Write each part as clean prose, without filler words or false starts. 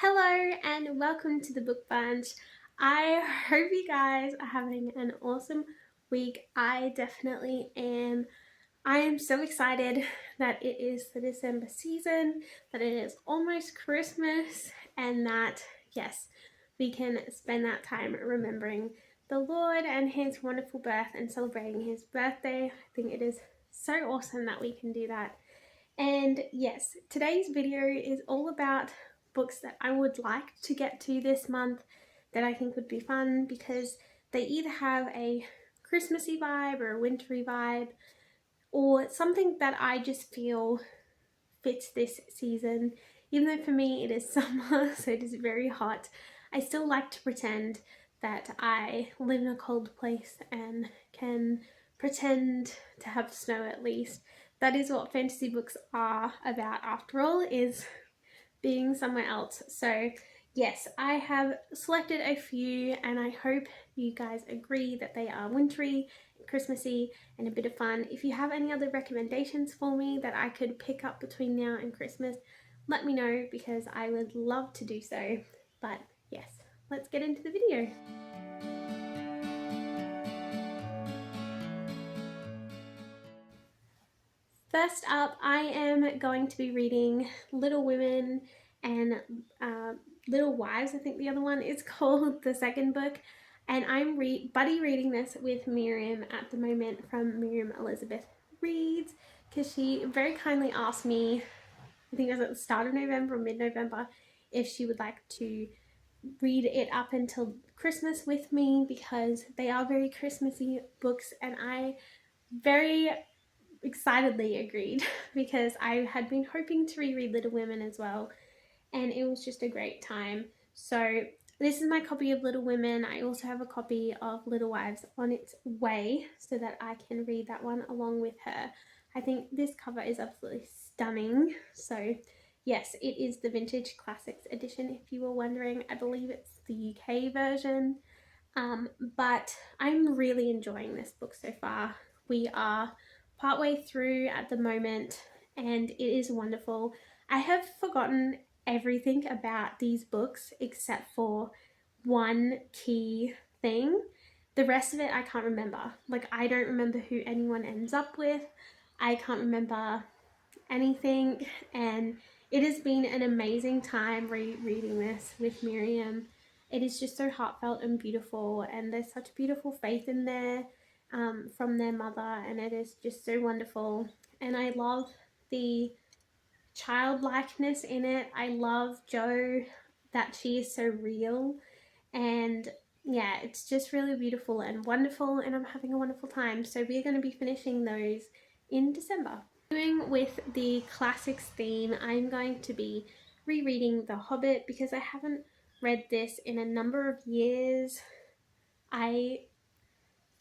Hello and welcome to the Book Bunch. I hope you guys are having an awesome week. I definitely am. I am so excited that it is the December season, that it is almost Christmas, and that, yes, we can spend that time remembering the Lord and His wonderful birth and celebrating His birthday. I think it is so awesome that we can do that. And yes, today's video is all about books that I would like to get to this month that I think would be fun because they either have a Christmassy vibe or a wintry vibe or something that I just feel fits this season. Even though for me it is summer, so it is very hot, I still like to pretend that I live in a cold place and can pretend to have snow at least. That is what fantasy books are about after all, is being somewhere else. So yes, I have selected a few and I hope you guys agree that they are wintry, Christmassy and a bit of fun. If you have any other recommendations for me that I could pick up between now and Christmas, let me know because I would love to do so. But yes, let's get into the video. First up, I am going to be reading Little Women and Little Wives, I think the other one is called, the second book. And I'm buddy reading this with Miriam at the moment from Miriam Elizabeth Reads, because she very kindly asked me, I think it was at the start of November or mid-November, if she would like to read it up until Christmas with me because they are very Christmassy books, and I very excitedly agreed because I had been hoping to reread Little Women as well, and it was just a great time. So this is my copy of Little Women. I also have a copy of Little Wives on its way so that I can read that one along with her. I think this cover is absolutely stunning. So yes, it is the Vintage Classics edition if you were wondering. I believe it's the UK version. But I'm really enjoying this book so far. We are partway through at the moment and it is wonderful. I have forgotten everything about these books except for one key thing. The rest of it I can't remember. Like, I don't remember who anyone ends up with. I can't remember anything, and it has been an amazing time rereading this with Miriam. It is just so heartfelt and beautiful, and there's such beautiful faith in there from their mother, and it is just so wonderful. And I love the childlikeness in it. I love Jo, that she is so real, and yeah, it's just really beautiful and wonderful, and I'm having a wonderful time. So we're going to be finishing those in December. With the classics theme, I'm going to be rereading The Hobbit because I haven't read this in a number of years. I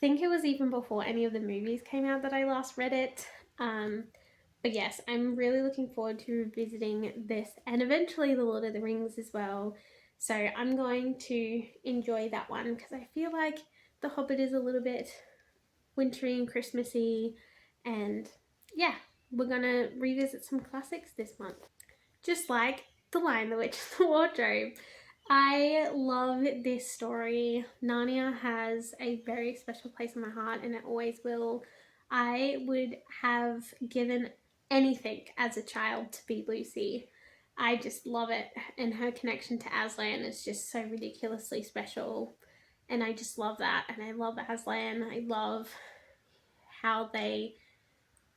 think it was even before any of the movies came out that I last read it. But yes, I'm really looking forward to revisiting this and eventually The Lord of the Rings as well. So I'm going to enjoy that one because I feel like The Hobbit is a little bit wintry and Christmassy, and yeah, we're gonna revisit some classics this month. Just like The Lion, the Witch, and the Wardrobe. I love this story. Narnia has a very special place in my heart and it always will. I would have given anything as a child to be Lucy. I just love it, and her connection to Aslan is just so ridiculously special, and I just love that. And I love Aslan. I love how they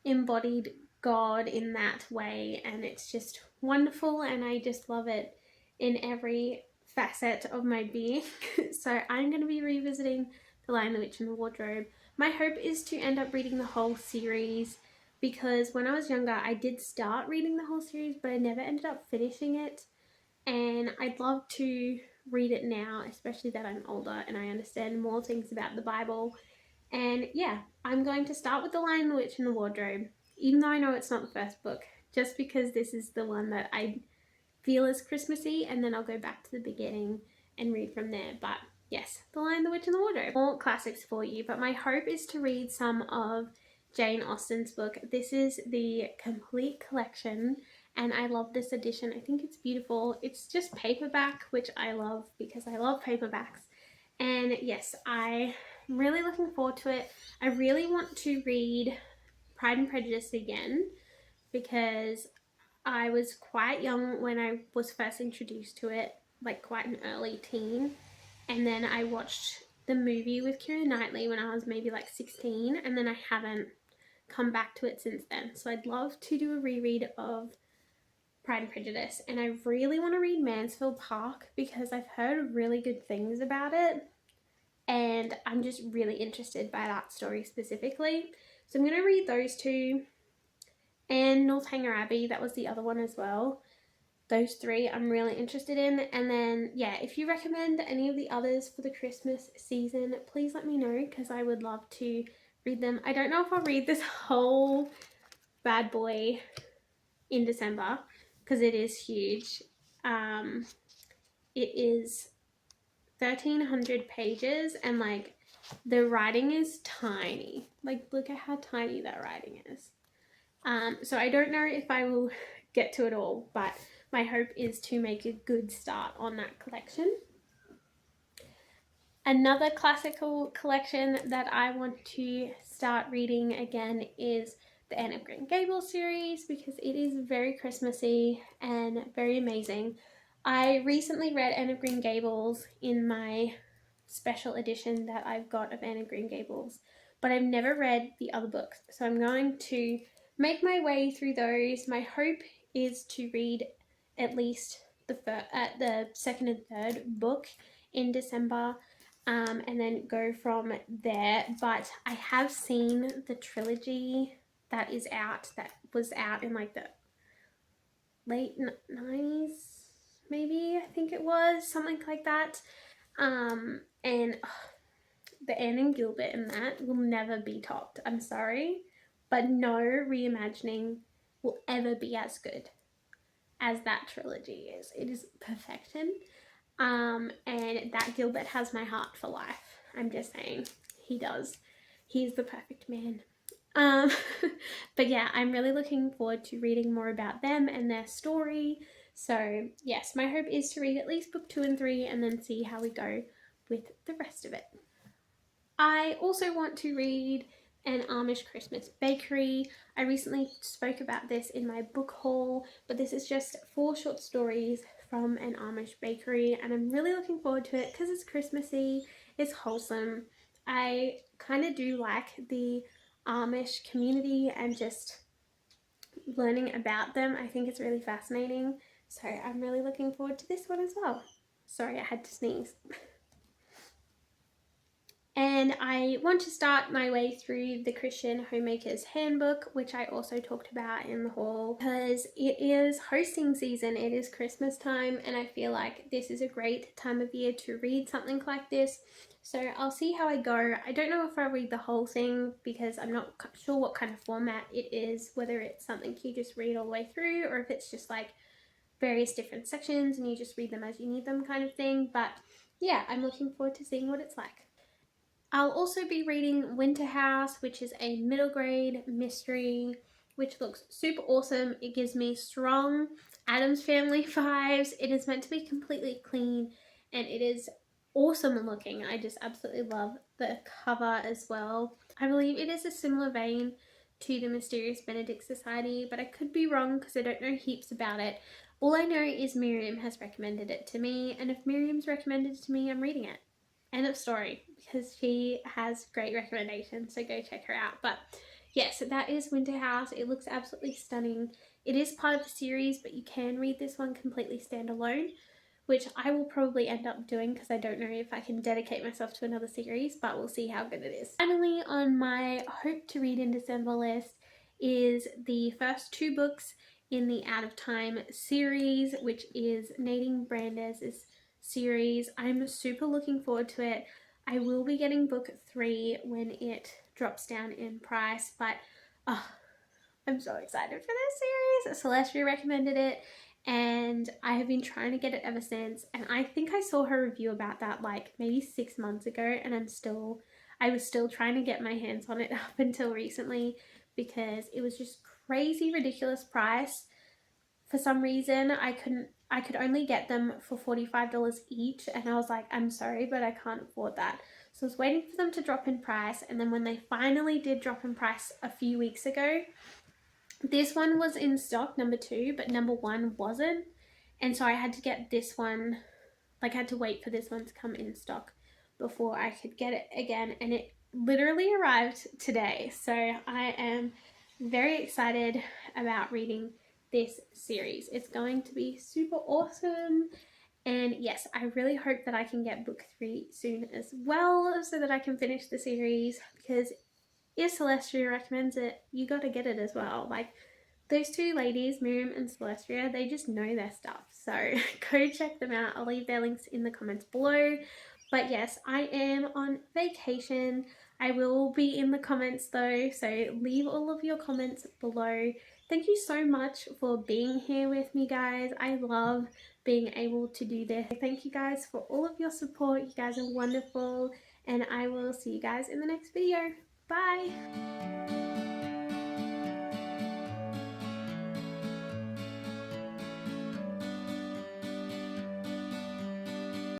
embodied God in that way, and it's just wonderful, and I just love it in every facet of my being. So I'm going to be revisiting The Lion, the Witch, and the Wardrobe. My hope is to end up reading the whole series, because when I was younger I did start reading the whole series but I never ended up finishing it, and I'd love to read it now, especially that I'm older and I understand more things about the Bible. And yeah, I'm going to start with The Lion, the Witch, and the Wardrobe, even though I know it's not the first book, just because this is the one that I feel is Christmassy, and then I'll go back to the beginning and read from there. But yes, The Lion, the Witch, and the Wardrobe. More classics for you, but my hope is to read some of Jane Austen's book. This is the complete collection, and I love this edition. I think it's beautiful. It's just paperback, which I love because I love paperbacks. And yes, I'm really looking forward to it. I really want to read Pride and Prejudice again because I was quite young when I was first introduced to it, like quite an early teen. And then I watched the movie with Keira Knightley when I was maybe like 16, and then I haven't come back to it since then. So I'd love to do a reread of Pride and Prejudice, and I really want to read Mansfield Park because I've heard really good things about it, and I'm just really interested by that story specifically. So I'm going to read those two, and Northanger Abbey, that was the other one as well. Those three I'm really interested in. And then, yeah, if you recommend any of the others for the Christmas season, please let me know because I would love to read them. I don't know if I'll read this whole bad boy in December because it is huge. It is 1,300 pages, and like the writing is tiny. Like, look at how tiny that writing is. So I don't know if I will get to it all, but my hope is to make a good start on that collection. Another classical collection that I want to start reading again is the Anne of Green Gables series because it is very Christmassy and very amazing. I recently read Anne of Green Gables in my special edition that I've got of Anne of Green Gables, but I've never read the other books, so I'm going to make my way through those. My hope is to read at least the second and third book in December, and then go from there. But I have seen the trilogy that was out in like the late 90s, maybe, I think it was, something like that. And the Anne and Gilbert in that will never be topped. I'm sorry, but no reimagining will ever be as good as that trilogy is. It is perfection. And that Gilbert has my heart for life. I'm just saying, he does. He's the perfect man. But yeah, I'm really looking forward to reading more about them and their story. So yes, my hope is to read at least book 2 and 3 and then see how we go with the rest of it. I also want to read An Amish Christmas Bakery. I recently spoke about this in my book haul, but this is just 4 short stories from an Amish bakery, and I'm really looking forward to it because it's Christmassy, it's wholesome. I kind of do like the Amish community and just learning about them. I think it's really fascinating, so I'm really looking forward to this one as well. Sorry, I had to sneeze. And I want to start my way through the Christian Homemaker's Handbook, which I also talked about in the haul, because it is hosting season, it is Christmas time, and I feel like this is a great time of year to read something like this. So I'll see how I go. I don't know if I'll read the whole thing because I'm not sure what kind of format it is, whether it's something you just read all the way through or if it's just like various different sections and you just read them as you need them kind of thing. But yeah, I'm looking forward to seeing what it's like. I'll also be reading Winter House, which is a middle grade mystery, which looks super awesome. It gives me strong Addams Family vibes. It is meant to be completely clean and it is awesome looking. I just absolutely love the cover as well. I believe it is a similar vein to the Mysterious Benedict Society, but I could be wrong because I don't know heaps about it. All I know is Miriam has recommended it to me, and if Miriam's recommended it to me, I'm reading it. End of story, because she has great recommendations, so go check her out. But yes, that is Winter House. It looks absolutely stunning. It is part of the series, but you can read this one completely standalone, which I will probably end up doing because I don't know if I can dedicate myself to another series, but we'll see how good it is. Finally, on my hope to read in December list is the first 2 books in the Out of Time series, which is Nadine Brandes' series. I'm super looking forward to it. I will be getting book 3 when it drops down in price, but I'm so excited for this series. Celestia recommended it and I have been trying to get it ever since, and I think I saw her review about that like maybe 6 months ago, and I was still trying to get my hands on it up until recently because it was just crazy ridiculous price for some reason I could only get them for $45 each, and I was like, I'm sorry, but I can't afford that. So I was waiting for them to drop in price, and then when they finally did drop in price a few weeks ago, this one was in stock, number 2, but number 1 wasn't. And so I had to get this one, like I had to wait for this one to come in stock before I could get it again, and it literally arrived today. So I am very excited about reading this series. It's going to be super awesome. And yes, I really hope that I can get book 3 soon as well, so that I can finish the series, because if Celestia recommends it, you gotta get it as well. Like, those two ladies, Miriam and Celestia, they just know their stuff. So go check them out. I'll leave their links in the comments below. But yes, I am on vacation. I will be in the comments though, so leave all of your comments below. Thank you so much for being here with me, guys. I love being able to do this. Thank you guys for all of your support. You guys are wonderful, and I will see you guys in the next video. Bye!